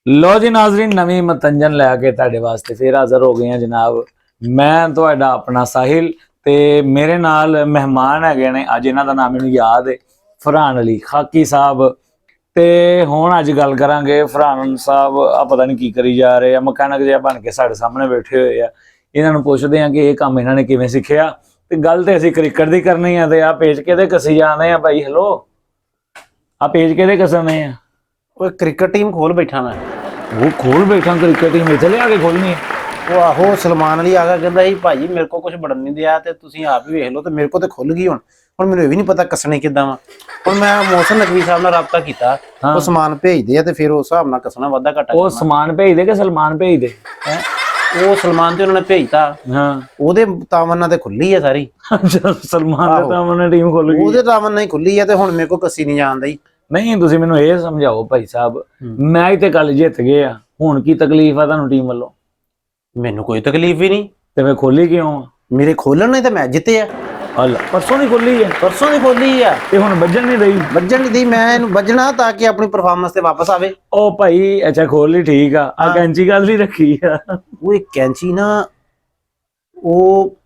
ਲੋ ਜੀ ਨਾਜ਼ਰੀਨ ਨਵੀਂ ਮਤੰਜਨ ਲੈ ਕੇ ਤੁਹਾਡੇ ਵਾਸਤੇ ਫੇਰ ਹਾਜ਼ਰ ਹੋ ਗਏ ਹਾਂ ਜਨਾਬ। ਮੈਂ ਤੁਹਾਡਾ ਆਪਣਾ ਸਾਹਿਲ ਤੇ ਮੇਰੇ ਨਾਲ ਮਹਿਮਾਨ ਹੈਗੇ ਨੇ। ਅੱਜ ਇਹਨਾਂ ਦਾ ਨਾਮ ਮੈਨੂੰ ਯਾਦ ਹੈ, ਫਰਹਾਨ ਅਲੀ ਖਾਕੀ ਸਾਹਿਬ। ਤੇ ਹੁਣ ਅੱਜ ਗੱਲ ਕਰਾਂਗੇ ਫਰਹਾਨ ਸਾਹਿਬ ਆ ਪਤਾ ਨਹੀਂ ਕੀ ਕਰੀ ਜਾ ਰਹੇ ਆ, ਮਕੈਨਿਕ ਜਿਹਾ ਬਣ ਕੇ ਸਾਡੇ ਸਾਹਮਣੇ ਬੈਠੇ ਹੋਏ ਆ। ਇਹਨਾਂ ਨੂੰ ਪੁੱਛਦੇ ਆ ਕਿ ਇਹ ਕੰਮ ਇਹਨਾਂ ਨੇ ਕਿਵੇਂ ਸਿੱਖਿਆ। ਤੇ ਗੱਲ ਤੇ ਅਸੀਂ ਕ੍ਰਿਕਟ ਦੀ ਕਰਨੀ ਆ ਤੇ ਆ ਪੇਜ ਕਿਹਦੇ ਕੱਸੀ ਜਾਂਦੇ ਆ ਭਾਈ। ਹੈਲੋ, ਆ ਪੇਜ ਕਿਹਦੇ ਕੱਸਣੇ ਆ? ਉਹ क्रिकेट टीम खोल बैठा मैं। वो खोल बैठा क्रिकेट टीम इत्थे लिया के खोलनी है। ਉਹ ਆਹੋ ਸਲਮਾਨ ਅਲੀ ਆ ਗਿਆ ਕਹਿੰਦਾ ਸੀ ਭਾਜੀ ਮੇਰੇ ਕੋ ਕੁਝ ਬੜਨ ਨਹੀਂ ਦਿਆ ਤੇ ਤੁਸੀਂ ਆਪ ਹੀ ਵੇਖ ਲਓ ਤੇ ਮੇਰੇ ਕੋ ਤੇ ਖੁੱਲ ਗਈ ਹੁਣ ਮੈਨੂੰ ਇਹ ਵੀ ਨਹੀਂ ਪਤਾ ਕੱਸਣੇ ਕਿੱਦਾਂ ਵਾ। ਹੁਣ ਮੈਂ ਮੌਸਮ ਨਕਵੀ ਸਾਹਿਬ ਨਾਲ ਰਾਬਤਾ ਕੀਤਾ, ਉਹ ਸਮਾਨ ਭੇਜਦੇ ਆ ਤੇ ਫਿਰ ਉਸ ਹਿਸਾਬ ਨਾਲ ਕੱਸਣਾ ਵਾਧਾ ਘਟਾ। ਉਹ ਸਮਾਨ ਭੇਜਦੇ ਕਿ ਸਲਮਾਨ ਭੇਜਦੇ? ਉਹ ਸਲਮਾਨ ਤੇ ਉਹਨਾਂ ਨੇ ਭੇਜਤਾ, ਹਾਂ ਉਹਦੇ ਤਾਵਨ ਨਾਲ ਤੇ ਖੁੱਲੀ ਆ ਸਾਰੀ। ਅੱਛਾ ਸਲਮਾਨ ਦੇ ਤਾਵਨ ਨਾਲ ਟੀਮ ਖੁੱਲ ਗਈ, ਉਹਦੇ ਤਾਵਨ ਨਾਲ ਹੀ ਖੁੱਲੀ ਆ ਤੇ ਹੁਣ ਮੇਰੇ ਕੋ ਕੱਸੀ ਨਹੀਂ ਜਾਣਦਾ। ਨਹੀਂ ਤੁਸੀਂ ਮੈਨੂੰ ਇਹ ਸਮਝਾਓ ਭਾਈ ਸਾਹਿਬ, ਮੈਚ ਤੇ ਕੱਲ ਜਿੱਤ ਗਏ ਆ, ਹੁਣ ਕੀ ਤਕਲੀਫ ਆ ਤੁਹਾਨੂੰ ਟੀਮ ਵੱਲੋਂ? ਮੈਨੂੰ ਕੋਈ ਤਕਲੀਫ ਹੀ ਨਹੀਂ ਤੇ ਫੇ ਖੋਲੀ ਕਿਉਂ ਆ? ਮੇਰੇ ਖੋਲਣ ਨੇ ਤਾਂ ਮੈਚ ਜਿੱਤੇ ਆ। ਹਲ ਪਰਸੋਂ ਦੀ ਖੋਲੀ ਆ, ਪਰਸੋਂ ਦੀ ਖੋਲੀ ਆ ਤੇ ਹੁਣ ਵੱਜਣ ਨਹੀਂ ਰਹੀ। ਵੱਜਣ ਨਹੀਂ ਦੀ, ਮੈਂ ਇਹਨੂੰ ਵੱਜਣਾ ਤਾਂ ਕਿ ਆਪਣੀ ਪਰਫਾਰਮੈਂਸ ਤੇ ਵਾਪਸ ਆਵੇ। ਉਹ ਭਾਈ ਅੱਛਾ ਖੋਲ ਲਈ ਠੀਕ ਆ, ਆ ਕੈਂਚੀ ਗੱਲ ਨਹੀਂ ਰੱਖੀ ਆ। ਉਹ ਇੱਕ ਕੈਂਚੀ ਨਾ, ਉਹ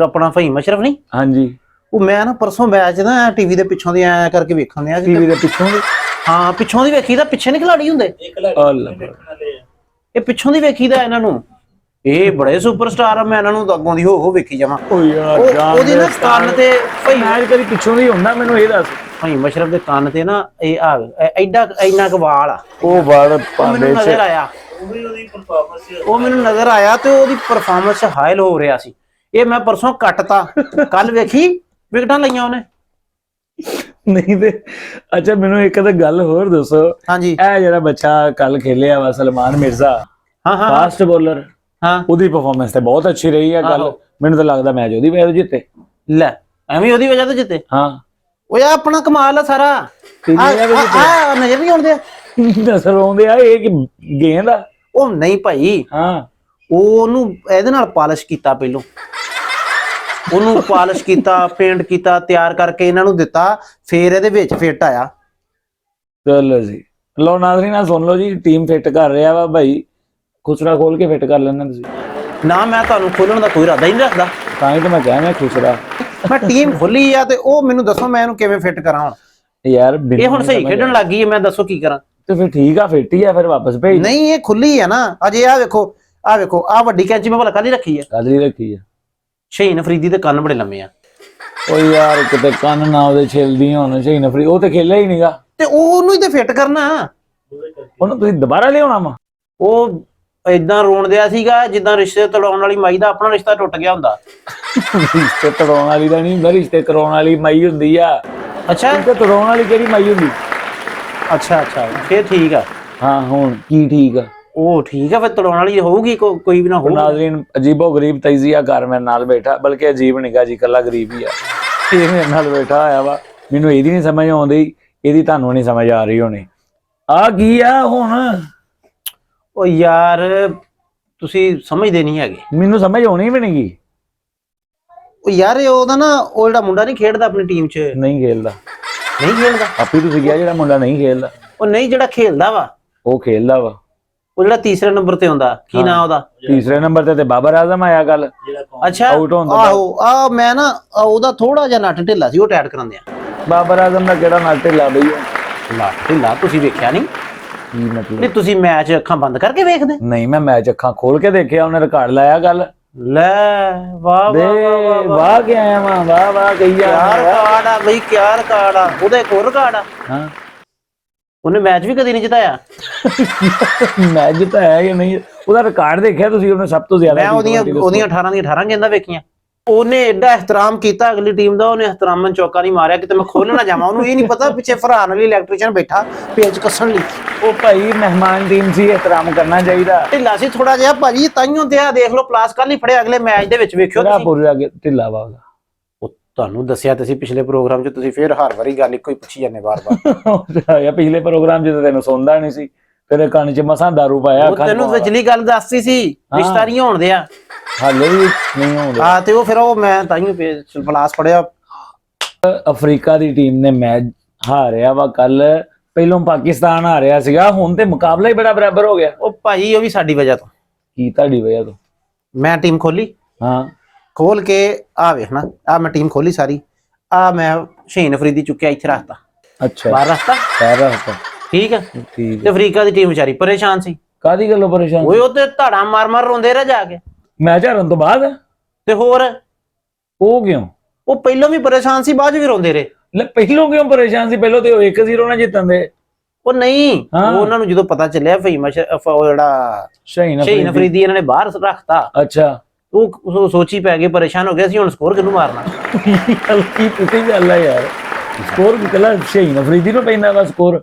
ਆਪਣਾ ਫਹੀਮ ਅਸ਼ਰਫ ਨਹੀਂ, ਹਾਂਜੀ ਉਹ ਮੈਂ ਨਾ ਪਰਸੋਂ ਮੈਚ ਨਾ ਟੀਵੀ ਦੇ ਪਿੱਛੋਂ ਦੀ ਐ ਕਰਕੇ ਵੇਖਣ ਦਿਆ। ਟੀਵੀ ਦੇ ਪਿੱਛੋਂ ਦੀ? ਹਾਂ ਪਿੱਛੋਂ ਦੀ ਵੇਖੀ ਦਾ, ਪਿੱਛੇ ਨਹੀਂ ਖਿਲਾੜੀ ਹੁੰਦੇ ਇਹ ਪਿੱਛੋਂ ਦੀ ਵੇਖੀ ਦਾ ਇਹਨਾਂ ਨੂੰ। ਇਹ ਬੜੇ ਸੁਪਰਸਟਾਰ ਆ, ਮੈਂ ਇਹਨਾਂ ਨੂੰ ਅੱਗੋਂ ਦੀ ਹੋ ਵੇਖੀ ਜਾਵਾਂ। ਓ ਯਾਰ ਉਹਦੇ ਨਾ ਕੰਨ ਤੇ ਮੈਚ ਕਦੀ ਪਿੱਛੋਂ ਦੀ ਹੁੰਦਾ, ਮੈਨੂੰ ਇਹ ਦੱਸ। ਫਹੀਮ ਅਸ਼ਰਫ ਦੇ ਕੰਨ ਤੇ ਨਾ ਇਹ ਆ ਐਡਾ ਇੰਨਾ ਕੁ ਵਾਲ ਆ, ਉਹ ਵਾਲ ਮੈਨੂੰ ਨਜ਼ਰ ਆਇਆ। ਉਹ ਮੈਨੂੰ ਨਜ਼ਰ ਆਇਆ ਤੇ ਉਹਦੀ ਪਰਫਾਰਮੈਂਸ ਹਾਇਲ ਹੋ ਰਿਹਾ ਸੀ। ਇਹ ਮੈਂ ਪਰਸੋਂ ਕੱਟਤਾ, ਕੱਲ ਵੇਖੀ ਵਿਕਟਾਂ ਲਈਆਂ ਉਹਨੇ। ਨਹੀਂ ਤੇ ਅੱਛਾ ਮੈਨੂੰ ਇੱਕ ਤਾਂ ਗੱਲ ਹੋਰ ਦੱਸੋ। ਹਾਂਜੀ ਇਹ ਜਿਹੜਾ ਬੱਚਾ ਕੱਲ ਖੇਲਿਆ ਵਾ ਸਲਮਾਨ ਮਿਰਜ਼ਾ, ਹਾਂ ਹਾਂ ਫਾਸਟ ਬੋਲਰ, ਹਾਂ ਉਹਦੀ ਪਰਫਾਰਮੈਂਸ ਤੇ ਬਹੁਤ ਅੱਛੀ ਰਹੀ ਆ ਕੱਲ। ਮੈਨੂੰ ਤਾਂ ਲੱਗਦਾ ਮੈਚ ਉਹਦੀ ਵਜ੍ਹਾ ਤੋਂ ਜਿੱਤੇ। ਲੈ ਐਵੇਂ ਉਹਦੀ ਵਜ੍ਹਾ ਤੋਂ ਜਿੱਤੇ? ਹਾਂ ਉਹ ਯਾ ਆਪਣਾ ਕਮਾਲ ਆ ਸਾਰਾ। ਆ ਨਜ਼ਰ ਨਹੀਂ ਆਉਂਦੇ? ਨਜ਼ਰ ਆਉਂਦੇ ਆ, ਇਹ ਕਿ ਗੇਂਦ ਆ? ਉਹ ਨਹੀਂ ਭਾਈ, ਹਾਂ ਉਹਨੂੰ ਇਹਦੇ ਨਾਲ ਪਾਲਿਸ਼ ਕੀਤਾ, ਪਹਿਲੋਂ ਉਹਨੂੰ ਪਾਲਿਸ਼ ਕੀਤਾ, ਪੇਂਟ ਕੀਤਾ, ਤਿਆਰ ਕਰਕੇ ਇਹਨਾਂ ਨੂੰ ਦਿੱਤਾ, ਫੇਰ ਇਹਦੇ ਵਿੱਚ ਫਿੱਟ ਆਇਆ। ਚਲੋ ਜੀ, ਲੋ ਨਾਜ਼ਰੀਨ ਨਾਲ ਸੁਣ ਲਓ ਜੀ, ਟੀਮ ਫਿੱਟ ਕਰ ਰਿਹਾ ਵਾ ਭਾਈ। ਖੁਸਰਾ ਖੋਲ ਕੇ ਫਿੱਟ ਕਰ ਲੈਣਾ ਤੁਸੀਂ ਨਾ। ਮੈਂ ਤੁਹਾਨੂੰ ਖੋਲਣ ਦਾ ਕੋਈ ਇਰਾਦਾ ਹੀ ਨਹੀਂ ਰੱਖਦਾ, ਤਾਂ ਹੀ ਤਾਂ ਮੈਂ ਕਹਿ ਰਿਹਾ ਖੁਸਰਾ। ਮੈਂ ਟੀਮ ਖੋਲੀ ਆ ਤੇ ਉਹ ਮੈਨੂੰ ਦੱਸੋ ਮੈਂ ਇਹਨੂੰ ਕਿਵੇਂ ਫਿੱਟ ਕਰਾਂ। ਹੁਣ ਯਾਰ ਇਹ ਹੁਣ ਸਹੀ ਖੇਡਣ ਲੱਗ ਗਈ ਹੈ, ਮੈਂ ਦੱਸੋ ਕੀ ਕਰਾਂ? ਤੇ ਫਿਰ ਠੀਕ ਆ, ਫਿੱਟ ਹੀ ਆ, ਫਿਰ ਵਾਪਸ ਭੇਜ। ਨਹੀਂ ਇਹ ਖੁੱਲੀ ਆ ਨਾ ਅਜੇ। ਆ ਵੇਖੋ ਆ ਵੇਖੋ, ਆ ਵੱਡੀ ਕੈਂਚੀ ਮੈਂ ਭਲਾ ਕੱਲ ਹੀ ਰੱਖੀ ਆ। ਕੱਲ ਹੀ ਰੱਖੀ ਆ। ਸ਼ਹੀਨ ਅਫਰੀਦੀ ਦੇ ਕੰਨ ਬੜੇ ਲੰਮੇ ਆ। ਓ ਯਾਰ ਕਿਤੇ ਕੰਨ ਨਾ ਉਹਦੇ ਛਿਲਦੀ ਹੋਣ। ਸ਼ਹੀਨ ਅਫਰੀਦੀ ਉਹ ਤੇ ਖੇਲਿਆ ਹੀ ਨਹੀਂਗਾ, ਤੇ ਉਹਨੂੰ ਹੀ ਤੇ ਫਿੱਟ ਕਰਨਾ। ਉਹਨੂੰ ਤੁਸੀਂ ਦੁਬਾਰਾ ਲਿਆਉਣਾ ਵਾ? ਉਹ ਏਦਾਂ ਰੋਣ ਦਿਆ ਸੀਗਾ ਜਿੱਦਾਂ ਰਿਸ਼ਤੇ ਤੜਾਉਣ ਵਾਲੀ ਮਾਈ ਦਾ ਆਪਣਾ ਰਿਸ਼ਤਾ ਟੁੱਟ ਗਿਆ ਹੁੰਦਾ। ਰਿਸ਼ਤੇ ਤੜਾਉਣ ਵਾਲੀ ਦਾ ਨਹੀਂ ਹੁੰਦਾ, ਰਿਸ਼ਤੇ ਕਰਾਉਣ ਵਾਲੀ ਮਾਈ ਹੁੰਦੀ ਆ। ਅੱਛਾ ਰਿਸ਼ਤੇ ਤੜਾਉਣ ਵਾਲੀ ਕਿਹੜੀ ਮਾਈ ਹੁੰਦੀ? ਅੱਛਾ ਅੱਛਾ ਫੇਰ ਠੀਕ ਆ। ਹਾਂ ਹੁਣ ਕੀ ਠੀਕ ਆ? ਉਹ ਠੀਕ ਆ, ਫਿਰ ਤੜਾਉਣ ਵਾਲੀ ਹੋਊਗੀ, ਕੋਈ ਵੀ ਨਾ ਹੋਊ। ਨਾਜ਼ਰੀਨ ਅਜੀਬੋ ਗਰੀਬ ਤਜਜ਼ੀਆ ਕਰ ਮੇਰੇ ਨਾਲ ਬੈਠਾ, ਬਲਕਿ ਅਜੀਬ ਨਿਗਾ ਜੀ, ਕੱਲਾ ਗਰੀਬ ਹੀ ਆ। ਇਹ ਮੇਰੇ ਨਾਲ ਬੈਠਾ ਹੋਇਆ ਵਾ, ਮੈਨੂੰ ਇਹਦੀ ਨਹੀਂ ਸਮਝ ਆਉਂਦੀ, ਇਹਦੀ ਤੁਹਾਨੂੰ ਨਹੀਂ ਸਮਝ ਆ ਰਹੀ ਹੋਣੀ। ਆ ਕੀ ਆ ਹੁਣ? ਉਹ ਯਾਰ ਤੁਸੀਂ ਸਮਝਦੇ ਨਹੀਂ ਹੈਗੇ। ਮੈਨੂੰ ਸਮਝ ਆਉਣੀ ਵੀ ਨਹੀਂਗੀ। ਉਹ ਯਾਰ ਇਹ ਉਹਦਾ ਨਾ, ਉਹ ਜਿਹੜਾ ਮੁੰਡਾ ਨਹੀਂ ਖੇਡਦਾ ਆਪਣੀ ਟੀਮ 'ਚ, ਨਹੀਂ ਖੇਲਦਾ। ਨਹੀਂ ਖੇਡਦਾ? ਆਪੀ ਤੁਸੀਂ ਕਿਹਾ ਜਿਹੜਾ ਮੁੰਡਾ ਨਹੀਂ ਖੇਲਦਾ। ਉਹ ਨਹੀਂ ਜਿਹੜਾ ਖੇਲਦਾ ਵਾ, ਉਹ ਖੇਲਦਾ ਵਾ। ਉਹ ਜਿਹੜਾ ਤੀਸਰੇ ਨੰਬਰ ਤੇ ਆਉਂਦਾ, ਕੀ ਨਾਂ ਉਹਦਾ? ਤੀਸਰੇ ਨੰਬਰ ਤੇ ਬਾਬਰ ਆਜ਼ਮ ਆਇਆ ਕੱਲ। ਅੱਛਾ ਆਊਟ ਹੁੰਦਾ। ਆਹੋ ਆ ਮੈਂ ਨਾ ਉਹਦਾ ਥੋੜਾ ਜਿਹਾ ਨੱਟ ਢਿੱਲਾ ਸੀ, ਉਹ ਟੈਟ ਕਰਾਉਂਦੇ ਆ। ਬਾਬਰ ਆਜ਼ਮ ਦਾ ਕਿਹੜਾ ਨਾਲ ਢਿੱਲਾ ਬਈ? ਨੱਟ ਢਿੱਲਾ ਤੁਸੀਂ ਵੇਖਿਆ ਨਹੀਂ? ਕੀ ਮਤਲਬ? ਨਹੀਂ ਤੁਸੀਂ ਮੈਚ ਅੱਖਾਂ ਬੰਦ ਕਰਕੇ ਵੇਖਦੇ? ਨਹੀਂ ਮੈਂ ਮੈਚ ਅੱਖਾਂ ਖੋਲ ਕੇ ਦੇਖਿਆ, ਉਹਨੇ ਰਿਕਾਰਡ ਲਾਇਆ ਕੱਲ। ਲੈ ਵਾਹ ਵਾਹ ਵਾਹ ਕੇ ਆਇਆ ਵਾਂ, ਵਾਹ ਵਾਹ ਕਹੀ ਜਾ। ਯਾਰ ਰਿਕਾਰਡ ਆ ਬਈ, ਕਿਆ ਰਿਕਾਰਡ ਆ ਉਹਦਾ? ਇੱਕ ਹੋਰ ਰਿਕਾਰਡ ਆ, ਹਾਂ ਉਹਨੇ ਮੈਚ ਵੀ ਕਦੀ ਨਹੀਂ ਜਿਤਾਇਆ। ਮੈਚ ਜਿੱਤਾ ਹੈ ਜਾਂ ਨਹੀਂ ਉਹਦਾ ਰਿਕਾਰਡ ਦੇਖਿਆ ਤੁਸੀਂ? ਉਹਨੇ ਸਭ ਤੋਂ ਜ਼ਿਆਦਾ ਮੈਂ ਉਹਦੀਆਂ 18 ਦੀਆਂ 18 ਗੇਂਦਾਂ ਵੇਖੀਆਂ। ਉਹਨੇ ਐਡਾ ਇਹਤਰਾਮ ਕੀਤਾ ਅਗਲੀ ਟੀਮ ਦਾ, ਉਹਨੇ ਇਹਤਰਾਮਨ ਚੌਕਾ ਨਹੀਂ ਮਾਰਿਆ ਕਿਤੇ ਮੈਂ ਖੋਲਣ ਨਾ ਜਾਵਾਂ। ਉਹਨੂੰ ਇਹ ਨਹੀਂ ਪਤਾ ਪਿੱਛੇ ਫਰਹਾਨ ਵਾਲੀ ਇਲੈਕਟ੍ਰੀਸ਼ੀਅਨ ਬੈਠਾ ਪੇਚ ਕੱਸਣ ਲਈ। ਉਹ ਭਾਈ ਮਹਿਮਾਨ ਟੀਮ ਸੀ, ਇਹਤਰਾਮ ਕਰਨਾ ਚਾਹੀਦਾ। ਢਿੱਲਾ ਸੀ ਥੋੜਾ ਜਿਹਾ ਭਾਜੀ, ਤਾਈਓ ਤੇ ਆ ਦੇਖ ਲਓ ਪਲਾਸ ਕੱਲ ਹੀ ਫੜਿਆ ਅਗਲੇ ਮੈਚ ਦੇ ਵਿੱਚ, ਵੇਖਿਓ ਤੁਸੀਂ। ਪੂਰਾ ਢਿੱਲਾ ਵਾ ਉਹਦਾ। ਉਹ ਤੁਹਾਨੂੰ ਦੱਸਿਆ ਤੁਸੀਂ ਪਿਛਲੇ ਪ੍ਰੋਗਰਾਮ 'ਚ, ਤੁਸੀਂ ਫੇਰ ਹਰ ਵਾਰੀ ਗੱਲ ਇੱਕੋ ਹੀ ਪੁੱਛੀ ਜਾਂਦੇ ਵਾਰ-ਵਾਰ। ਯਾ ਪਿਛਲੇ ਪ੍ਰੋਗਰਾਮ 'ਚ ਤੈਨੂੰ ਸੁਣਦਾ ਨਹੀਂ ਸੀ, ਤੇਰੇ ਕੰਨ 'ਚ ਮਸਾਂ ਦਾਰੂ ਪਾਇਆ। ਤੈਨੂੰ ਵਿਚਲੀ ਗੱਲ ਦੱਸਦੀ ਸੀ, ਰਿਸ਼ਤਾ ਨਹੀਂ ਹੋਣ ਦਿਆ। ਹਾਲੇ ਵੀ ਨਹੀਂ ਹੋਉਂਦਾ। ਹਾਂ ਤੇ ਉਹ ਫਿਰ ਉਹ ਮੈਂ ਤਾਈਓ ਪਲਾਸ ਫੜਿਆ। ਅਫਰੀਕਾ ਦੀ ਟੀਮ ਨੇ ਮੈਚ ਹਾਰਿਆ ਵਾ ਕੱਲ ਪਹਿਲੋਂ ਪਾਕਿਸਤਾਨ ਆ ਰਿਹਾ ਸੀਗਾ, ਹੁਣ ਤੇ ਮੁਕਾਬਲਾ ਹੀ ਬੜਾ ਬਰਾਬਰ ਹੋ ਗਿਆ। ਉਹ ਭਾਜੀ ਉਹ ਵੀ ਸਾਡੀ ਵਜ੍ਹਾ ਤੋਂ। ਕੀ ਤੁਹਾਡੀ ਵਜ੍ਹਾ ਤੋਂ? ਮੈਂ ਟੀਮ ਖੋਲੀ, ਹਾਂ ਖੋਲ ਕੇ ਆ ਵੇਖਣਾ, ਆ ਮੈਂ ਟੀਮ ਖੋਲੀ ਸਾਰੀ, ਆ ਮੈਂ ਸ਼ਹੀਨ ਅਫਰੀਦੀ ਚੁੱਕਿਆ ਇੱਥੇ ਰੱਖਤਾ, ਅੱਛਾ ਬਾਹਰ ਰੱਖਤਾ, ਸਾਰਾ ਹੱਥ ਠੀਕ ਆ। ਠੀਕ। ਤੇ ਅਫਰੀਕਾ ਦੀ ਟੀਮ ਵਿਚਾਰੀ ਪਰੇਸ਼ਾਨ ਸੀ। ਕਾਦੀ ਗੱਲੋਂ ਪਰੇਸ਼ਾਨ? ਓਏ ਉਹ ਤੇ ਧਾੜਾ ਮਾਰ ਮਾਰ ਰੋਂਦੇ ਰਹਿ ਜਾ ਕੇ। ਮੈਚ ਹਾਰਨ ਤੋਂ ਬਾਅਦ? ਤੇ ਹੋਰ ਉਹ ਕਿਉਂ? ਉਹ ਪਹਿਲਾਂ ਵੀ ਪਰੇਸ਼ਾਨ ਸੀ, ਬਾਅਦ ਚ ਵੀ ਰੋਂਦੇ ਰਹੇ। ਲੈ ਪਹਿਲੋਂ ਕਿਉਂ ਪਰੇਸ਼ਾਨ ਸੀ? ਪਹਿਲੋਂ ਤੇ ਉਹ 1-0 ਨਾਲ ਜਿੱਤਣ ਦੇ। ਉਹ ਨਹੀਂ, ਹਾਂ। ਉਹਨਾਂ ਨੂੰ ਜਦੋਂ ਪਤਾ ਚੱਲਿਆ ਉਹ ਜਿਹੜਾ ਸ਼ਹੀਨ ਸ਼ਹੀਨ ਅਫਰੀਦੀ ਇਹਨਾਂ ਨੇ ਬਾਹਰ ਰੱਖਤਾ, ਅੱਛਾ ਉਹ ਸੋਚੀ ਪੈ ਗਏ, ਪਰੇਸ਼ਾਨ ਹੋ ਗਿਆ ਸੀ ਹੁਣ ਸਕੋਰ ਕਿਹਨੂੰ ਮਾਰਨਾ। ਕੀ ਪੁੱਤੀ ਗੱਲ ਹੈ ਯਾਰ, ਸਕੋਰ ਕਿਹੜਾ ਸ਼ਹੀਨ ਅਫਰੀਦੀ ਨੂੰ ਪੈਂਦਾ ਵਾ ਸਕੋਰ?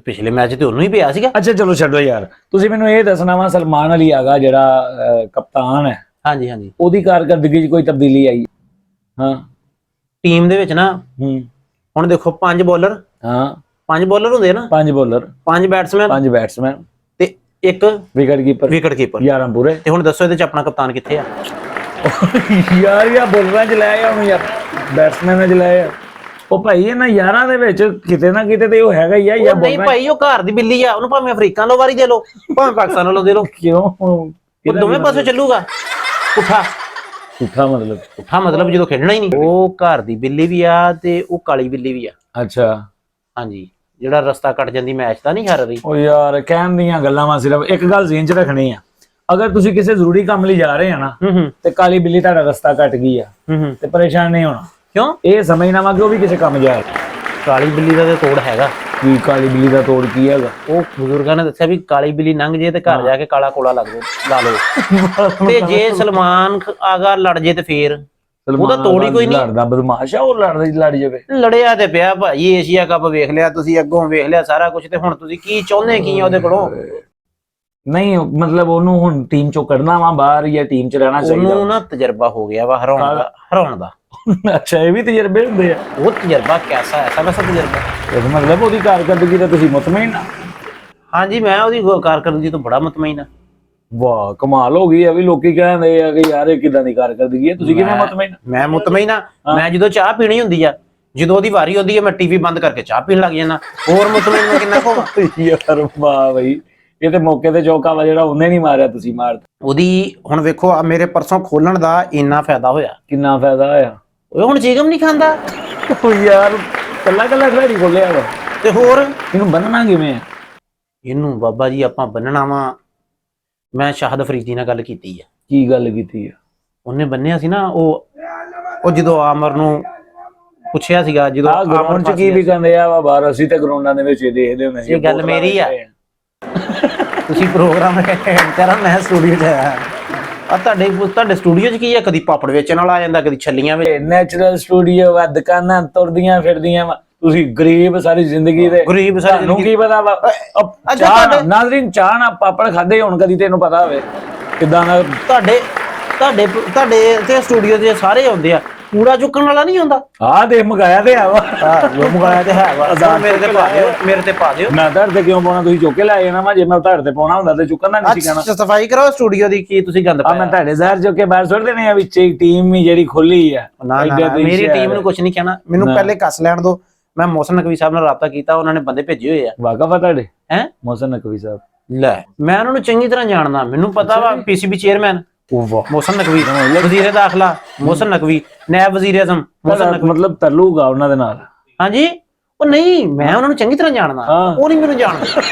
ਪਿਛਲੇ ਮੈਚ ਤੇ ਉਹਨੂੰ ਹੀ ਪਿਆ ਸੀਗਾ। ਅੱਛਾ ਚਲੋ ਛੱਡੋ ਯਾਰ, ਤੁਸੀਂ ਮੈਨੂੰ ਇਹ ਦੱਸਣਾ ਵਾ ਸਲਮਾਨ ਅਲੀ ਆਗਾ ਜਿਹੜਾ ਕਪਤਾਨ ਹੈ, ਹਾਂਜੀ ਹਾਂਜੀ, ਉਹਦੀ ਕਾਰਕਰਦਗੀ 'ਚ ਕੋਈ ਤਬਦੀਲੀ ਆਈ? ਹਾਂ ਟੀਮ ਦੇ ਵਿੱਚ ਨਾ ਹੁਣ ਦੇਖੋ 5 ਬੋਲਰ, ਹਾਂ 5 ਬੋਲਰ ਹੁੰਦੇ ਨਾ, 5 ਬੋਲਰ, 5 ਬੈਟਸਮੈਨ, 5 ਬੈਟਸਮੈਨ ਤੇ ਇੱਕ ਵਿਕਟ ਕੀਪਰ, ਵਿਕਟ ਕੀਪਰ। 11 ਪੂਰੇ। ਤੇ ਹੁਣ ਦੱਸੋ ਇਹਦੇ ਚ ਆਪਣਾ ਕਪਤਾਨ ਕਿੱਥੇ ਆ? ਯਾਰ ਯਾ ਬੋਲਰਾਂ 'ਚ ਲੈ ਆ ਉਹਨੂੰ, ਯਾਰ ਬੈਟਸਮੈਨਾਂ 'ਚ ਲੈ ਆ। ਉਹ ਭਾਈ ਇਹਨਾਂ ਯਾਰਾਂ ਦੇ ਵਿੱਚ ਕਿਤੇ ਨਾ ਕਿਤੇ ਤੇ ਉਹ ਹੈਗਾ ਹੀ ਆ ਜਾਂ ਨਹੀਂ ਭਾਈ, ਉਹ ਘਰ ਦੀ ਬਿੱਲੀ ਆ, ਉਹਨੂੰ ਭਾਵੇਂ ਅਫਰੀਕਾ ਲੋ ਵਾਰੀ ਦੇ ਲੋ, ਭਾਵੇਂ ਪਾਕਿਸਤਾਨ ਲੋ ਦੇ ਲੋ, ਕਿਉਂ? ਉਹ ਦੋਵੇਂ ਪਾਸੇ ਚੱਲੂਗਾ। ਪੁੱਠਾ ਪੁੱਠਾ ਮਤਲਬ? ਪੁੱਠਾ ਮਤਲਬ ਜਦੋਂ ਖੇਡਣਾ ਹੀ ਨਹੀਂ। ਉਹ ਘਰ ਦੀ ਬਿੱਲੀ ਵੀ ਆ ਤੇ ਉਹ ਕਾਲੀ ਬਿੱਲੀ ਵੀ ਆ। ਅੱਛਾ ਹਾਂਜੀ, ਜਿਹੜਾ ਰਸਤਾ ਕੱਟ ਜਾਂਦੀ ਮੈਚ ਦਾ ਨਹੀਂ ਹਾਰ ਰਹੀ। ਉਹ ਯਾਰ ਕਹਿਣ ਦੀਆਂ ਗੱਲਾਂ ਵਾ, ਸਿਰਫ ਇੱਕ ਗੱਲ ਜ਼ਿਹਨ 'ਚ ਰੱਖਣੀ ਆ, ਅਗਰ ਤੁਸੀਂ ਕਿਸੇ ਜ਼ਰੂਰੀ ਕੰਮ ਲਈ ਜਾ ਰਹੇ ਆ ਨਾ ਤੇ ਕਾਲੀ ਬਿੱਲੀ ਤੁਹਾਡਾ ਰਸਤਾ ਕੱਟ ਗਈ ਆ ਤੇ ਪਰੇਸ਼ਾਨ ਨਹੀਂ ਹੋਣਾ। ਕਿਉਂ? ਇਹ ਸਮਝਣਾ ਵਾ ਕਿ ਉਹ ਵੀ ਕਿਸੇ ਕੰਮ ਜਾ ਰਿਹਾ। ਕਾਲੀ ਬਿੱਲੀ ਦਾ ਤੇ ਤੋੜ ਹੈਗਾ। ਕੀ ਕਾਲੀ ਬਿੱਲੀ ਦਾ ਤੋੜ ਕੀ ਹੈਗਾ? ਉਹ ਬਜ਼ੁਰਗਾਂ ਨੇ ਦੱਸਿਆ ਵੀ ਕਾਲੀ ਬਿੱਲੀ ਲੰਘ ਜੇ ਤੇ ਘਰ ਜਾ ਕੇ ਕਾਲਾ ਕੋਲਾ ਲਾ ਲਓ। ਤੇ ਜੇ ਸਲਮਾਨ ਆਗਾ ਲੜ ਜੇ ਤੇ ਫੇਰ ਉਹਦਾ ਤੋੜ ਹੀ ਕੋਈ ਨਹੀਂ। ਲੜਦਾ ਬਦਮਾਸ਼ ਆ ਉਹ, ਲੜ ਜਾਵੇ। ਲੜਿਆ ਤੇ ਪਿਆ ਭਾਈ, ਏਸ਼ੀਆ ਕੱਪ ਵੇਖ ਲਿਆ ਤੁਸੀਂ, ਅੱਗੋਂ ਵੇਖ ਲਿਆ ਸਾਰਾ ਕੁਝ, ਤੇ ਹੁਣ ਤੁਸੀਂ ਕੀ ਚਾਹੁੰਦੇ ਕੀ ਆ ਉਹਦੇ ਕੋਲੋਂ? ਨਹੀਂ ਮਤਲਬ ਉਹਨੂੰ ਹੁਣ ਟੀਮ ਚੋਂ ਕੱਢਣਾ ਵਾ ਬਾਹਰ, ਜਾਂ ਟੀਮ 'ਚ ਰਹਿਣਾ ਚਾਹੀਦਾ? ਉਹਨੂੰ ਨਾ ਤਜਰਬਾ ਹੋ ਗਿਆ ਵਾ ਹਰਾਉਣ ਦਾ। ਅੱਛਾ, ਇਹ ਵੀ ਤਜਰਬੇ ਹੁੰਦੇ ਆ? ਉਹ ਤਜਰਬਾ ਕਿਹਦਾ ਐਸਾ ਵੈਸਾ ਤਜਰਬਾ? ਇਸ ਮਤਲਬ ਉਹਦੀ ਕਾਰਕਰਦਗੀ ਤੇ ਤੁਸੀਂ ਮੁਤਮਈਨ ਆ? ਹਾਂਜੀ, ਮੈਂ ਉਹਦੀ ਕਾਰਕਰਦਗੀ ਤੋਂ ਬੜਾ ਮੁਤਮਈਨ ਆ। ਵਾਹ ਕਮਾਲ ਹੋ ਗਈ ਆ। ਵੀ ਲੋਕੀ ਕਹਿੰਦੇ ਆ ਕਿ ਯਾਰ ਇਹ ਕਿਦਾਂ ਦੀ ਕਾਰਕਰਦਗੀ ਹੈ, ਤੁਸੀਂ ਕਿਵੇਂ ਮੁਤਮਈਨ? ਮੈਂ ਮੁਤਮਈਨ ਆ। ਮੈਂ ਜਦੋਂ ਚਾਹ ਪੀਣੀ ਹੁੰਦੀ ਆ, ਜਦੋਂ ਉਹਦੀ ਵਾਰੀ ਆਉਂਦੀ ਆ, ਮੈਂ ਟੀਵੀ ਬੰਦ ਕਰਕੇ ਚਾਹ ਪੀਣ ਲੱਗ ਜਾਂਦਾ। ਹੋਰ ਮੁਤਮਈਨ ਮੈਂ ਕਿੰਨਾ ਹੋਵਾਂ? ਯਾਰ ਵਾਹ ਬਈ, ਇਹ ਤੇ ਮੌਕੇ ਤੇ ਚੌਕਾ ਵਾ ਜਿਹੜਾ ਉਹਨੇ ਨਹੀਂ ਮਾਰਿਆ, ਤੁਸੀਂ ਮਾਰਦੇ। ਉਹਦੀ ਹੁਣ ਵੇਖੋ ਆ ਮੇਰੇ ਪਰਸੋਂ ਖੋਲਣ ਦਾ ਇੰਨਾ ਫਾਇਦਾ ਹੋਇਆ। ਕਿੰਨਾ ਫਾਇਦਾ ਹੋਇਆ? ਉਹ ਹੁਣ ਚੀਗਮ ਨਹੀਂ ਖਾਂਦਾ। ਉਹ ਯਾਰ ਕੱਲਾ ਕੱਲਾ ਖਿਡਾਰੀ ਖੋਲਿਆ ਵਾ। ਤੇ ਹੋਰ ਇਹਨੂੰ ਬੰਨਣਾ ਕਿਵੇਂ ਆ? ਇਹਨੂੰ ਬਾਬਾ ਜੀ ਆਪਾਂ ਬੰਨਣਾ ਵਾ। ਮੈਂ ਸ਼ਾਹਦ ਅਫਰੀਦੀ ਨਾਲ ਗੱਲ ਕੀਤੀ ਆ। ਕੀ ਗੱਲ ਕੀਤੀ ਆ? ਉਹਨੇ ਬੰਨਿਆ ਸੀ ਨਾ, ਉਹ ਜਦੋਂ ਆਮਰ ਨੂੰ ਪੁੱਛਿਆ ਸੀਗਾ, ਜਦੋਂ ਗਰਾਊਂਡ 'ਚ ਕੀ ਵੀ ਕਹਿੰਦੇ ਆ ਵਾ ਬਾਹਰ, ਅਸੀਂ ਤੇ ਗਰਾਊਂਡਾਂ ਦੇ ਵਿੱਚ ਇਹ ਦੇਖਦੇ ਹੁੰਦੇ ਸੀ। ਇਹ ਗੱਲ ਮੇਰੀ ਆ। ਤੁਸੀਂ ਪ੍ਰੋਗਰਾਮ ਕਰਾਂ, ਮੈਂ ਸਟੂਡੀਓ 'ਚ ਆਇਆ ਆ। ਤੁਹਾਡੇ ਸਟੂਡੀਓ 'ਚ ਕੀ ਆ? ਕਦੀ ਪਾਪੜ ਵੇਚਣ ਵਾਲਾ ਆ ਜਾਂਦਾ, ਕਦੀ ਛੱਲੀਆਂ ਵਿੱਚ। ਨੈਚੁਰਲ ਸਟੂਡੀਓ ਆ, ਦੁਕਾਨਾਂ ਤੁਰਦੀਆਂ ਫਿਰਦੀਆਂ ਵਾ। ਤੁਸੀਂ ਗਰੀਬ ਸਾਰੀ ਜ਼ਿੰਦਗੀ ਦੇ, ਗਰੀਬ ਸਾਰੀ ਤੁਹਾਨੂੰ ਕੀ ਪਤਾ ਵਾ? ਨਾਜ਼ਰੀਨ ਚਾਹ ਨਾ ਪਾਪੜ ਖਾਦੇ ਹੋਣ ਕਦੀ, ਤੈਨੂੰ ਪਤਾ ਹੋਵੇ ਕਿਦਾਂ ਦਾ? ਤੁਹਾਡੇ ਤੇ ਸਟੂਡੀਓ ਦੇ ਸਾਰੇ ਆਉਂਦੇ ਆ, ਕੂੜਾ ਚੁੱਕਣ ਵਾਲਾ ਨਹੀਂ ਆਉਂਦਾ। ਆਹ ਦੇਖ ਮੰਗਾਇਆ ਤੇ ਆ ਵਾ। ਮੰਗਾਇਆ ਤੇ ਹੈ ਵਾ। ਮੇਰੇ ਤੇ ਪਾ ਦਿਓ। ਮੈਂ ਤੁਹਾਡੇ ਤੇ ਕਿਉਂ ਪਾਉਣਾ? ਤੁਸੀਂ ਚੁੱਕ ਕੇ ਲੈ ਜਾਣਾ ਵਾ। ਜੇ ਮੈਂ ਤੁਹਾਡੇ ਤੇ ਪਾਉਣਾ ਹੁੰਦਾ ਤੇ ਚੁੱਕਣ ਦਾ ਨਹੀਂ ਸੀ ਕਹਿਣਾ। ਸਫਾਈ ਕਰਾਓ ਸਟੂਡੀਓ ਦੀ, ਕੀ ਤੁਸੀਂ ਗੰਦ ਪਾਇਆ? ਮੈਂ ਤੁਹਾਡੇ ਜ਼ਹਿਰ ਚੁੱਕ ਕੇ ਬਾਹਰ ਸੁੱਟ ਦੇਣੇ ਆ ਵਿੱਚ ਹੀ। ਟੀਮ ਵੀ ਜਿਹੜੀ ਖੋਲੀ ਆ, ਮੇਰੀ ਟੀਮ ਨੂੰ ਕੁਝ ਨਹੀਂ ਕਹਿਣਾ। ਮੈਨੂੰ ਪਹਿਲੇ ਕੱਸ ਲੈਣ ਦਿਓ। ਮੈਂ ਮੋਹਸਨ ਨਕਵੀ ਸਾਹਿਬ ਨਾਲ ਰਾਬਤਾ ਕੀਤਾ, ਉਹਨਾਂ ਨੇ ਬੰਦੇ ਭੇਜੇ ਹੋਏ ਆ। ਵਾਕਫ ਆ ਤੁਹਾਡੇ? ਹੈ ਮੋਹਸਨ ਨਕਵੀ ਸਾਹਿਬ? ਲੈ, ਮੈਂ ਉਹਨਾਂ ਨੂੰ ਚੰਗੀ ਤਰ੍ਹਾਂ ਜਾਣਦਾ। ਮੈਨੂੰ ਪਤਾ ਵਾ ਪੀਸੀਬੀ ਚੇਅਰਮੈਨ ਮੋਹਸਨ ਨਕਵੀ, ਵਜ਼ੀਰ ਦਾਖਲਾ ਮੋਹਸਨ ਨਕਵੀ, ਨਾਇਬ ਵਜ਼ੀਰ ਆਜ਼ਮ ਮੋਹਸਨ ਨਕਵੀ। ਮਤਲਬ ਤਰਲੂਗਾ ਉਹਨਾਂ ਦੇ ਨਾਲ? ਹਾਂਜੀ। ਉਹ ਨਹੀਂ, ਮੈਂ ਉਹਨਾਂ ਨੂੰ ਚੰਗੀ ਤਰ੍ਹਾਂ ਜਾਣਦਾ, ਉਹ ਨਹੀਂ ਮੈਨੂੰ ਜਾਣਦਾ।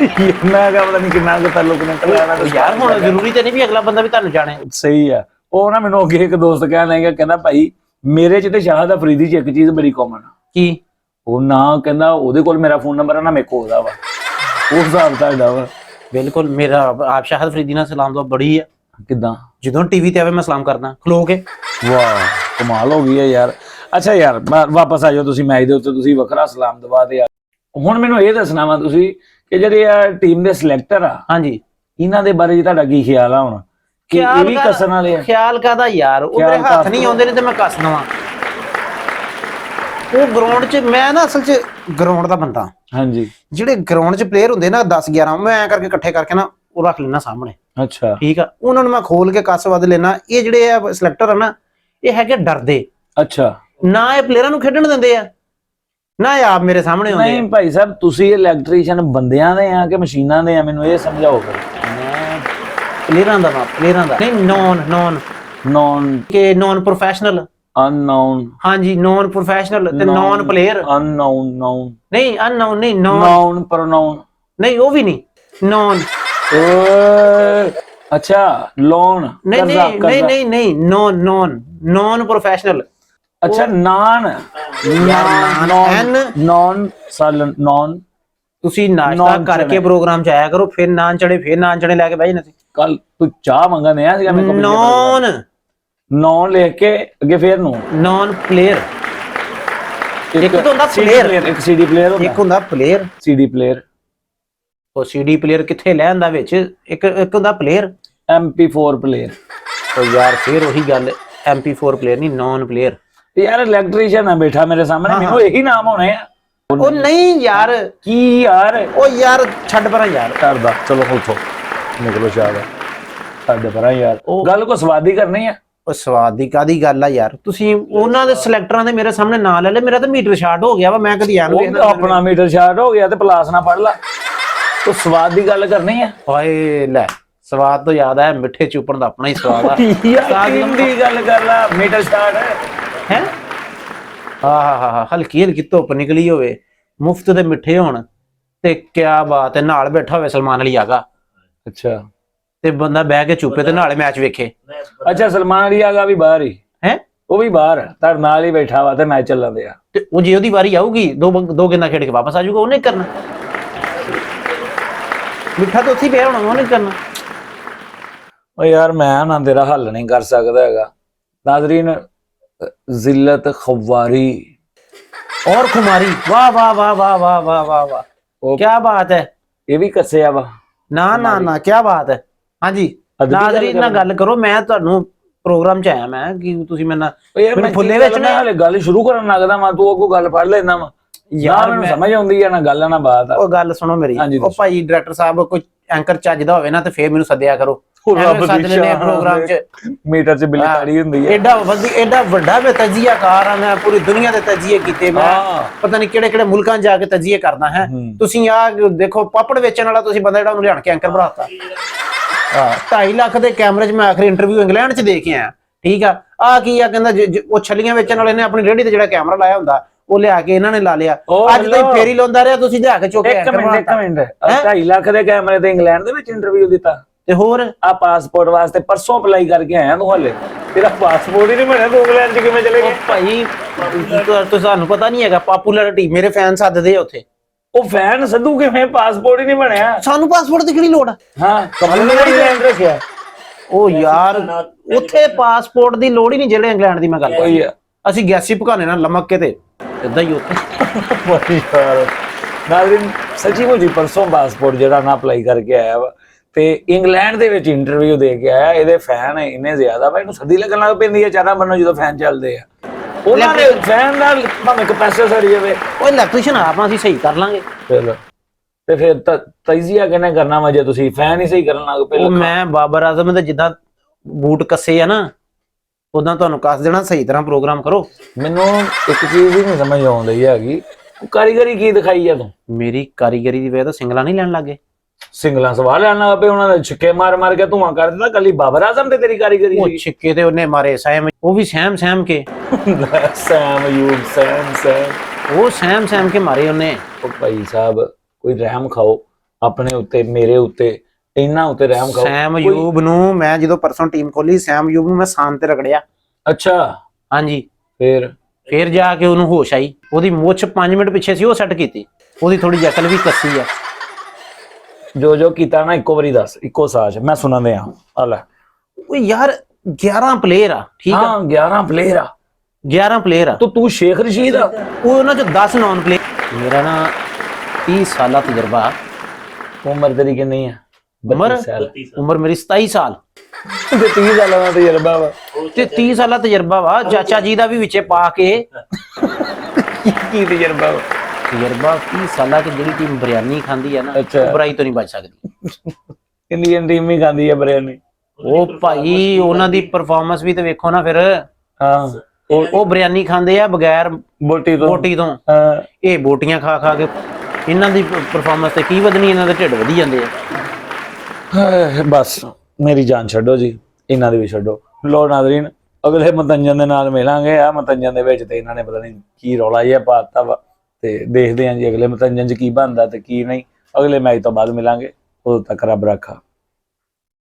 ਮੈਂ ਕਿਹਾ ਪਤਾ ਨਹੀਂ ਕਿੰਨਾ ਕੁ ਤਾਲੁਕ ਨੇ ਕਲਾਣਾ। ਯਾਰ ਹੁਣ ਜ਼ਰੂਰੀ ਤੇ ਨਹੀਂ ਵੀ ਅਗਲਾ ਬੰਦਾ ਵੀ ਤੁਹਾਨੂੰ ਜਾਣੇ। ਸਹੀ ਆ। ਉਹ ਨਾ ਮੈਨੂੰ ਅੱਗੇ ਇੱਕ ਦੋਸਤ ਕਹਿਣ ਲੱਗਾ, ਕਹਿੰਦਾ ਭਾਈ ਮੇਰੇ ਚ ਤੇ ਸ਼ਾਹਦ ਅਫਰੀਦੀ ਚ ਇੱਕ ਚੀਜ਼ ਬੜੀ ਕਾਮਨ ਆ। ਕੀ? ਉਹ ਨਾ ਕਹਿੰਦਾ ਉਹਦੇ ਕੋਲ ਮੇਰਾ ਫੋਨ ਨੰਬਰ ਆ ਨਾ ਮੇਰੇ ਕੋਲ ਉਹਦਾ ਵਾ। ਉਹ ਹਿਸਾਬ ਤੁਹਾਡਾ ਵਾ? ਬਿਲਕੁਲ। ਮੇਰਾ ਆਪ ਸ਼ਾਹਦ ਅਫਰੀਦੀ ਨਾਲ ਸਲਾਮ ਦੁਆ ਬੜੀ ਆ। ਕਿੱਦਾਂ? ਜਦੋਂ ਟੀਵੀ ਤੇ ਆਵੇ ਮੈਂ ਸਲਾਮ ਕਰਦਾ ਖਲੋ ਕੇ। ਵਾਹ ਕਮਾਲ ਹੋ ਗਈ ਹੈ ਯਾਰ। ਅੱਛਾ ਯਾਰ ਵਾਪਸ ਆ ਜਾਓ ਤੁਸੀਂ ਮੈਚ ਦੇ ਉੱਤੇ, ਤੁਸੀਂ ਵੱਖਰਾ ਸਲਾਮ ਦਵਾ ਦੇ। ਹੁਣ ਮੈਨੂੰ ਇਹ ਦੱਸਣਾ ਵਾ ਤੁਸੀਂ ਕਿ ਜਿਹੜੇ ਆ ਟੀਮ ਦੇ ਸਿਲੈਕਟਰ ਆ, ਹਾਂਜੀ, ਇਹਨਾਂ ਦੇ ਬਾਰੇ ਤੁਹਾਡਾ ਕੀ ਖਿਆਲ ਆ ਹੁਣ? ਕਿ ਇਹ ਵੀ ਕੱਸਣ ਵਾਲੇ ਆ? ਖਿਆਲ ਕਾਦਾ ਯਾਰ, ਉਹ ਮੇਰੇ ਹੱਥ ਨਹੀਂ ਆਉਂਦੇ ਨੇ ਤੇ ਮੈਂ ਕੱਸ ਦਵਾਂ। ਉਹ ਗਰਾਊਂਡ 'ਚ ਮੈਂ ਨਾ ਅਸਲ 'ਚ ਗਰਾਊਂਡ ਦਾ ਬੰਦਾ। ਹਾਂਜੀ। ਜਿਹੜੇ ਗਰਾਊਂਡ 'ਚ ਪਲੇਅਰ ਹੁੰਦੇ ਨਾ 10 11 ਮੈਂ ਐ ਕਰਕੇ ਇਕੱਠੇ ਕਰਕੇ ਨਾ ਉਹ ਰੱਖ ਲੈਣਾ ਸਾਹਮਣੇ। ਅੱਛਾ ਠੀਕ ਆ। ਉਹਨਾਂ ਨੂੰ ਮੈਂ ਖੋਲ ਕੇ ਕੱਸ ਵੱਧ ਲੈਣਾ। ਇਹ ਜਿਹੜੇ ਆ ਸਿਲੈਕਟਰ ਆ ਨਾ, ਇਹ ਹੈਗੇ ਡਰਦੇ। ਅੱਛਾ। ਨਾ ਇਹ ਪਲੇਅਰਾਂ ਨੂੰ ਖੇਡਣ ਦਿੰਦੇ ਆ, ਨਾ ਯਾਰ ਮੇਰੇ ਸਾਹਮਣੇ ਹੁੰਦੇ ਨਹੀਂ ਭਾਈ ਸਾਹਿਬ ਤੁਸੀਂ ਇਲੈਕਟ੍ਰੀਸ਼ੀਅਨ ਬੰਦਿਆਂ ਦੇ ਆ ਕਿ ਮਸ਼ੀਨਾਂ ਦੇ ਆ, ਮੈਨੂੰ ਇਹ ਸਮਝਾਓ ਫਿਰ। ਮੈਂ ਪਲੇਅਰਾਂ ਦਾ ਵਾ, ਪਲੇਅਰਾਂ ਦਾ ਨਹੀਂ, ਨੌਨ ਨੌਨ ਪ੍ਰੋਫੈਸ਼ਨਲ। ਅਨਨੋਨ ਹਾਂਜੀ, ਨੌਨ ਪ੍ਰੋਫੈਸ਼ਨਲ ਤੇ ਨੌਨ ਪਲੇਅਰ। ਅਨਨੋਨ ਨੌਨ ਨਹੀਂ ਅਨਨੋਨ ਨਹੀਂ, ਨੌਨ ਪ੍ਰੋਨਾਉਨ ਨਹੀਂ ਉਹ ਵੀ ਨਹੀਂ, ਨੌਨ। ਅੱਛਾ ਲੋਨ ਨਹੀਂ ਨਹੀਂ ਨਹੀਂ ਨਹੀਂ, ਨੌਨ ਪ੍ਰੋਫੈਸ਼ਨਲ। ਅੱਛਾ ਨਾਨ ਨੌਨ ਸਾਲਨ ਨੌਨ। ਤੁਸੀਂ ਨਾਸ਼ਤਾ ਕਰਕੇ ਪ੍ਰੋਗਰਾਮ ਚ ਆਇਆ ਕਰੋ, ਫਿਰ ਨਾਨ ਚੜੇ ਲੈ ਕੇ ਬਹਿ ਜਾਣਾ ਸੀ। ਕੱਲ ਤੂੰ ਚਾਹ ਮੰਗਣ ਆ ਸੀਗਾ ਮੇਰੇ ਕੋਲ। ਨੌਨ ਲਿਖ ਕੇ ਅੱਗੇ ਫੇਰ ਨੂੰ ਨੌਨ ਪਲੇਅਰ। ਇੱਕ ਤਾਂ ਹੁੰਦਾ ਪਲੇਅਰ, ਇੱਕ ਸੀਡੀ ਪਲੇਅਰ ਹੁੰਦਾ, ਇੱਕ ਹੁੰਦਾ ਪਲੇਅਰ। ਸੀਡੀ ਪਲੇਅਰ, ਉਹ ਸੀਡੀ ਪਲੇਅਰ ਕਿੱਥੇ ਲੈ ਆਂਦਾ ਵਿੱਚ, ਇੱਕ ਹੁੰਦਾ ਪਲੇਅਰ। MP4 player. ਉਹ ਯਾਰ ਫੇਰ ਉਹੀ ਗੱਲ, MP4 ਪਲੇਅਰ ਨਹੀਂ, ਨੌਨ ਪਲੇਅਰ। ਯਾਰ ਇਲੈਕਟ੍ਰੀਸ਼ੀਅਨ ਆ ਬੈਠਾ ਮੇਰੇ ਸਾਹਮਣੇ, ਮੈਨੂੰ ਇਹੀ ਨਾਮ ਹੋਣੇ ਆ। ਉਹ ਨਹੀਂ ਯਾਰ, ਕੀ ਯਾਰ, ਉਹ ਯਾਰ ਛੱਡ ਪਰਾਂ ਯਾਰ, ਕਰਦਾ ਚਲੋ ਉੱਥੋਂ ਨਿਕਲੋ ਸ਼ਾਇਦ ਸਾਡੇ ਪਰਾਂ ਯਾਰ, ਗੱਲ ਕੋ ਸਵਾਦੀ ਕਰਨੀ ਆ। ਉਹ ਸਵਾਦ ਦੀ ਕਾਦੀ ਗੱਲ ਆ ਯਾਰ, ਤੁਸੀਂ ਉਹਨਾਂ ਦੇ ਸਿਲੈਕਟਰਾਂ ਦੇ ਮੇਰੇ ਸਾਹਮਣੇ ਨਾਂ ਲੈ ਲੈ, ਮੇਰਾ ਤਾਂ ਮੀਟਰ ਸ਼ਾਰਟ ਹੋ ਗਿਆ ਵਾ। ਮੈਂ ਕਦੀ ਐਵੇਂ ਆਪਣਾ ਮੀਟਰ ਸ਼ਾਰਟ ਹੋ ਗਿਆ ਤੇ ਪਲਾਸ ਨਾ ਪੜ ਲਾ, ਤੂੰ ਸਵਾਦ ਦੀ ਗੱਲ ਕਰਨੀ ਆ। ਓਏ ਲੈ, ਸਵਾਦ ਤੋਂ ਯਾਦ ਆਇਆ, ਮਿੱਠੇ ਚੂਪਣ ਦਾ ਆਪਣਾ ਹੀ ਸਵਾਦ ਆ। ਸਾਗ ਦੀ ਗੱਲ ਕਰ ਲਾ, ਮੀਟਰ ਸ਼ਾਰਟ ਹੈ। ਹਾਂ ਹਲਕੀ ਧੁੱਪ ਨਿਕਲੀ ਹੋਵੇ, ਮੁਫਤ ਦੇ ਮਿੱਠੇ ਹੋਣ ਤੇ ਕਿਆ ਬਾਤ ਹੈ, ਨਾਲ ਬੈਠਾ ਹੋਵੇ ਸਲਮਾਨ ਅਲੀ ਆਗਾ। ਅੱਛਾ, ਤੇ ਬੰਦਾ ਬਹਿ ਕੇ ਚੁੱਪੇ ਤੇ ਨਾਲੇ ਮੈਚ ਵੇਖੇ। ਅੱਛਾ ਸਲਮਾਨ ਅਲੀ ਆਗਾ ਵੀ ਬਾਹਰ ਹੀ ਹੈ, ਉਹ ਵੀ ਬਾਹਰ ਤੁਹਾਡੇ ਨਾਲ ਹੀ ਬੈਠਾ ਵਾ ਤੇ ਮੈਚ ਚੱਲਣ ਦਿਆ। ਤੇ ਉਹ ਜੇ ਉਹਦੀ ਵਾਰੀ ਆਊਗੀ, ਦੋ ਗੇਂਦਾਂ ਖੇਡ ਕੇ ਵਾਪਸ ਆ ਜਾਊਗਾ, ਉਹਨੇ ਕਰਨਾ। ਮਿੱਠਾ ਤਾਂ ਉੱਥੇ ਪਿਆ ਹੋਣਾ, ਉਹਨੇ ਕਰਨਾ। ਓ ਯਾਰ ਮੈਂ ਨਾ ਤੇਰਾ ਹੱਲ ਨਹੀਂ ਕਰ ਸਕਦਾ ਹੈਗਾ। ਨਾਜ਼ਰੀਨ, ਜ਼ਿਲਤ ਖਵਾਰੀ और खुमारी, वाह वाह वाह वाह वाह वाह वाह वाह, क्या बात है। ਇਹ ਵੀ ਕੱਸਿਆ ਵਾ ਨਾ क्या बात है। ਹਾਂਜੀ ਨਾਜ਼ਰੀਨ ਨਾਲ ਗੱਲ ਕਰੋ, ਮੈਂ ਤੁਹਾਨੂੰ ਪ੍ਰੋਗਰਾਮ ਚ ਆਇਆ, ਮੈਂ ਕਿ ਤੁਸੀਂ ਮੈਨੂੰ ਫੁੱਲੇ ਵਿੱਚ ਨਾ ਹਲੇ ਗੱਲ ਸ਼ੁਰੂ ਕਰਨ ਲੱਗਦਾ ਮੈਂ, ਤੂੰ ਅੱਗੋਂ ਗੱਲ ਪੜ ਲੈਂਦਾ ਵਾ ਯਾਰ, ਮੈਨੂੰ ਸਮਝ ਆਉਂਦੀ ਆ ਨਾ ਗੱਲ ਨਾ ਬਾਤ ਆ। ਉਹ ਗੱਲ ਸੁਣੋ ਮੇਰੀ, ਉਹ ਭਾਈ ਡਾਇਰੈਕਟਰ ਸਾਹਿਬ ਕੋਈ ਐਂਕਰ ਚੱਜਦਾ ਹੋਵੇ ਨਾ ਤੇ ਫੇਰ ਮੈਨੂੰ ਸੱਦਿਆ ਕਰੋ। ਪ੍ਰੋਗਰਾਮ ਚ ਮੀਟਰ ਚ ਬਿੱਲ ਕਾੜੀ ਹੁੰਦੀ ਹੈ। ਐਡਾ ਵੱਡਾ ਮੈਂ ਤਜੀਆਕਾਰ ਆ, ਮੈਂ ਪੂਰੀ ਦੁਨੀਆ ਦੇ ਤਜੀਏ ਕੀਤੇ, ਮੈਂ ਪਤਾ ਨਹੀਂ ਕਿਹੜੇ ਮੁਲਕਾਂ ਜਾ ਕੇ ਤਜੀਏ ਕਰਦਾ ਹੈ। ਤੁਸੀਂ ਆ ਦੇਖੋ, ਪਾਪੜ ਵੇਚਣ ਵਾਲਾ ਤੁਸੀਂ ਬੰਦਾ ਜਿਹੜਾ ਉਹਨੂੰ ਲਿਆਣ ਕੇ ਐਂਕਰ ਬਣਾਤਾ। 2.5 ਲੱਖ ਦੇ ਕੈਮਰੇ 'ਚ ਮੈਂ ਆਖਰੀ ਇੰਟਰਵਿਊ ਇੰਗਲੈਂਡ 'ਚ ਦੇ ਕੇ ਆਇਆ। ਠੀਕ ਆ ਕੀ ਆ ਕਹਿੰਦਾ, ਉਹ ਛੱਲੀਆਂ ਵੇਚਣ ਵਾਲੇ ਨੇ ਆਪਣੀ ਰੇਹੜੀ ਤੇ ਜਿਹੜਾ ਕੈਮਰਾ ਲਾਇਆ ਹੁੰਦਾ ਉਹ ਲਿਆ ਕੇ ਇਹਨਾਂ ਨੇ ਲਾ ਲਿਆ। ਅੱਜ ਤਾਈਂ ਫੇਰੀ ਲਾਉਂਦਾ ਰਿਹਾ, ਤੁਸੀਂ ਲਿਆ ਕੇ ਚੁੱਕ ਕੇ ਐਂਕਰ ਬਣਾਤਾ। ਇੱਕ ਮਿੰਟ 2.5 ਲੱਖ ਦੇ ਕੈਮਰੇ ਤੇ ਇੰਗਲੈਂਡ ਦੇ ਵਿੱਚ ਇੰਟਰਵਿਊ ਦਿੱਤਾ ਤੇ ਹੋਰ ਆ ਪਾਸਪੋਰਟ ਵਾਸਤੇ ਪਰਸੋਂ ਅਪਲਾਈ ਕਰਕੇ ਆਇਆ ਤੂੰ, ਹਲੇ ਤੇਰਾ ਪਾਸਪੋਰਟ ਹੀ ਨਹੀਂ ਬਣਿਆ, ਤੂੰ ਇੰਗਲੈਂਡ 'ਚ ਕਿਵੇਂ ਚਲੇ ਗਿਆ? ਭਾਈ ਤੁਹਾਨੂੰ ਪਤਾ ਨਹੀਂ ਹੈਗਾ, ਪਪੂਲੈਰਿਟੀ ਮੇਰੇ ਫੈਨ ਸੱਦਦੇ ਆ ਉੱਥੇ। ਉਹ ਫੈਨ ਸੱਦੂ ਕਿਵੇਂ, ਪਾਸਪੋਰਟ ਹੀ ਨਹੀਂ ਬਣਿਆ? ਸਾਨੂੰ ਪਾਸਪੋਰਟ ਦੀ ਕਿਹੜੀ ਲੋੜ ਆ? ਹਾਂ ਕਮਲ ਨੇ ਇੰਗਲੈਂਡ ਰੱਖਿਆ। ਉਹ ਯਾਰ ਉੱਥੇ ਪਾਸਪੋਰਟ ਦੀ ਲੋੜ ਹੀ ਨਹੀਂ, ਜਿਹੜੇ ਇੰਗਲੈਂਡ ਦੀ ਮੈਂ ਗੱਲ ਕਰ ਰਿਹਾ। ਅਸੀਂ ਗੈਸੀ ਭਕਾਨੇ ਨਾਲ ਲਮਕ ਕੇ ਤੇ ਇਦਾਂ ਹੀ ਉੱਥੇ। ਨਾਜ਼ਰੀਨ ਸੱਚੀ ਮੁੱਚੀ ਪਰਸੋਂ ਪਾਸਪੋਰਟ ਜਿਹੜਾ ਨਾ ਅਪਲਾਈ ਕਰਕੇ ਆਇਆ ਵਾ ਤੇ ਇੰਗਲੈਂਡ ਦੇ ਵਿੱਚ ਇੰਟਰਵਿਊ ਦੇ ਕੇ ਆਇਆ। ਇਹਦੇ ਫੈਨ ਇੰਨੇ ਜ਼ਿਆਦਾ ਵਾ, ਇਹਨੂੰ ਸੱਦੀ ਲੱਗਣ ਲੱਗ ਪੈਂਦੀ ਹੈ ਚਾਰਾਂ ਬੰਨੋਂ ਜਦੋਂ ਫੈਨ ਚੱਲਦੇ ਆ। ਉਹਨਾਂ ਦੇ ਫੈਨ ਨਾਲ ਭਾਵੇਂ ਕਪੈਸਿਟੀ ਸੜੀ ਜਾਵੇ, ਉਹ ਇਲੈਕਟ੍ਰੀਸ਼ੀਅਨ ਆਪਾਂ ਅਸੀਂ ਸਹੀ ਕਰ ਲਾਂਗੇ। ਚਲੋ ਤੇ ਫਿਰ ਤਜਜ਼ੀਆ ਕਿਹਨੇ ਕਰਨਾ ਵਾ ਜੇ ਤੁਸੀਂ ਫੈਨ ਹੀ ਸਹੀ ਕਰਨ ਲੱਗ ਪਏ? ਮੈਂ ਬਾਬਰ ਆਜ਼ਮ ਦੇ ਜਿੱਦਾਂ ਬੂਟ ਕੱਸੇ ਆ ਨਾ, ਉਦਾਂ ਤੁਹਾਨੂੰ ਕੱਸ ਦੇਣਾ। ਸਹੀ ਤਰ੍ਹਾਂ ਪ੍ਰੋਗਰਾਮ ਕਰੋ। ਮੈਨੂੰ ਇੱਕ ਚੀਜ਼ ਹੀ ਨਹੀਂ ਸਮਝ ਆਉਂਦੀ ਹੈਗੀ, ਕਾਰੀਗਰੀ ਕੀ ਦਿਖਾਈ ਆ ਤੂੰ? ਮੇਰੀ ਕਾਰੀਗਰੀ ਦੀ ਵਜ੍ਹਾ ਤੋਂ ਸਿੰਗਲਾਂ ਨਹੀਂ ਲੈਣ ਲੱਗੇ। ਸਿੰਗਲਾਂ ਸਵਾਲ ਲੈਣ ਲੱਗ ਪਏ, ਉਹਨਾਂ ਦੇ ਛਿੱਕੇ ਮਾਰ ਕੇ ਧੂਆਂ ਕਰ ਦਿੱਤਾ। ਕੱਲੀ ਬਾਬਰ ਆਜ਼ਮ ਤੇ ਤੇਰੀ ਕਾਰੀਗਰੀ ਸੀ? ਉਹ ਛਿੱਕੇ ਤੇ ਉਹਨੇ ਮਾਰੇ ਸੈਮ, ਉਹ ਵੀ ਸੈਮ ਕੇ ਸੈਮ ਉਹ ਸੈਮ ਕੇ ਮਾਰੇ ਉਹਨੇ। ਉਹ ਭਾਈ ਸਾਹਿਬ ਕੋਈ ਰਹਿਮ ਖਾਓ ਆਪਣੇ ਉੱਤੇ, ਮੇਰੇ ਉੱਤੇ, ਇਹਨਾਂ ਉੱਤੇ ਰਹਿਮ ਖਾਓ। ਸੈਮ ਅਯੂਬ ਨੂੰ ਮੈਂ ਜਦੋਂ ਪਰਸੋਂ ਟੀਮ ਖੋਲੀ, ਸੈਮ ਅਯੂਬ ਨੂੰ ਮੈਂ ਸਾਨ ਤੇ ਰਗੜਿਆ। ਅੱਛਾ ਹਾਂਜੀ, ਫਿਰ ਜਾ ਕੇ ਉਹਨੂੰ ਹੋਸ਼ ਆਈ। ਉਹਦੀ ਮੁੱਛ 5 ਮਿੰਟ ਪਿੱਛੇ ਸੀ, ਉਹ ਸੈੱਟ ਕੀਤੀ। ਉਹਦੀ ਥੋੜੀ ਜਿਹੀ ਅਕਲ ਵੀ ਕੱਸੀ ਆ। ਜੋ ਕੀਤਾ ਨਾ ਇੱਕੋ ਵਾਰੀ ਦੱਸ, ਇੱਕੋ ਸਾਜ਼ ਮੈਂ ਸੁਣਨ ਦਿਆਂ। ਆ ਲੈ ਉਹ ਯਾਰ 11 ਪਲੇਅਰ ਆ। ਠੀਕ ਆ, 11 ਪਲੇਅਰ ਆ। ਤੂੰ ਸ਼ੇਖ ਰਸ਼ੀਦ ਆ? ਉਹ ਉਹਨਾਂ ਚ 10 ਨੌਨ ਪਲੇਅਰ। ਮੇਰਾ ਨਾ 30 ਸਾਲਾ ਤਜਰਬਾ। ਉਮਰ ਤੇਰੀ ਕਿੰਨੀ ਆ? ਉਮਰ ਮੇਰੀ 27 ਸਾਲ। ਤੇ 30 ਸਾਲਾਂ ਦਾ ਤਜਰਬਾ ਵਾ? ਤੇ 30 ਸਾਲਾ ਤਜਰਬਾ ਵਾ। ਚਾਚਾ ਜੀ ਦਾ ਵੀ ਵਿੱਚੇ ਪਾ ਕੇ। ਕੀ ਤਜਰਬਾ ਵਾ? ਤਜਰਬਾ 30 ਸਾਲਾਂ ਚ ਜਿਹੜੀ ਟੀਮ ਬਿਰਿਆਨੀ ਖਾਂਦੀ ਆ ਨਾ, ਉਹ ਬੁਰਾਈ ਤੋਂ ਨਹੀਂ ਬਚ ਸਕਦੀ। ਇੰਡੀਅਨ ਟੀਮ ਹੀ ਖਾਂਦੀ ਆ ਬਿਰਿਆਨੀ। ਉਹ ਭਾਈ ਉਹਨਾਂ ਦੀ ਪਰਫਾਰਮੈਂਸ ਵੀ ਤੇ ਵੇਖੋ ਨਾ ਫਿਰ। ਉਹ ਬਿਰਿਆਨੀ ਖਾਂਦੇ ਆ ਬਗੈਰ ਬੋਟੀ ਤੋਂ ਬੋਟੀ ਤੋਂ, ਅਹ, ਇਹ ਬੋਟੀਆਂ ਖਾ ਖਾ ਕੇ ਇਹਨਾਂ ਦੀ ਪਰਫਾਰਮੈਂਸ ਤੇ ਕੀ ਵਧਣੀ, ਇਹਨਾਂ ਦੇ ਢਿੱਡ ਵਧੀ ਜਾਂਦੇ ਆ। ਬਸ ਮੇਰੀ ਜਾਨ ਛੱਡੋ ਜੀ, ਇਹਨਾਂ ਦੀ ਵੀ ਛੱਡੋ। ਲੋ ਨਾਜ਼ਰੀਨ, ਅਗਲੇ ਮਤੰਜਨ ਦੇ ਨਾਲ ਮਿਲਾਂਗੇ। ਆ ਮਤੰਜਨ ਦੇ ਵਿੱਚ ਤੇ ਇਹਨਾਂ ਨੇ ਪਤਾ ਨਹੀਂ ਕੀ ਰੌਲਾ ਜਿਹਾ ਪਾਤਾ ਵਾ, ਤੇ ਦੇਖਦੇ ਹਾਂ ਜੀ ਅਗਲੇ ਮਤੰਜਨ 'ਚ ਕੀ ਬਣਦਾ ਤੇ ਕੀ ਨਹੀਂ। ਅਗਲੇ ਮੈਚ ਤੋਂ ਬਾਅਦ ਮਿਲਾਂਗੇ, ਉਦੋਂ ਤੱਕ ਰੱਬ ਰਾਖਾ।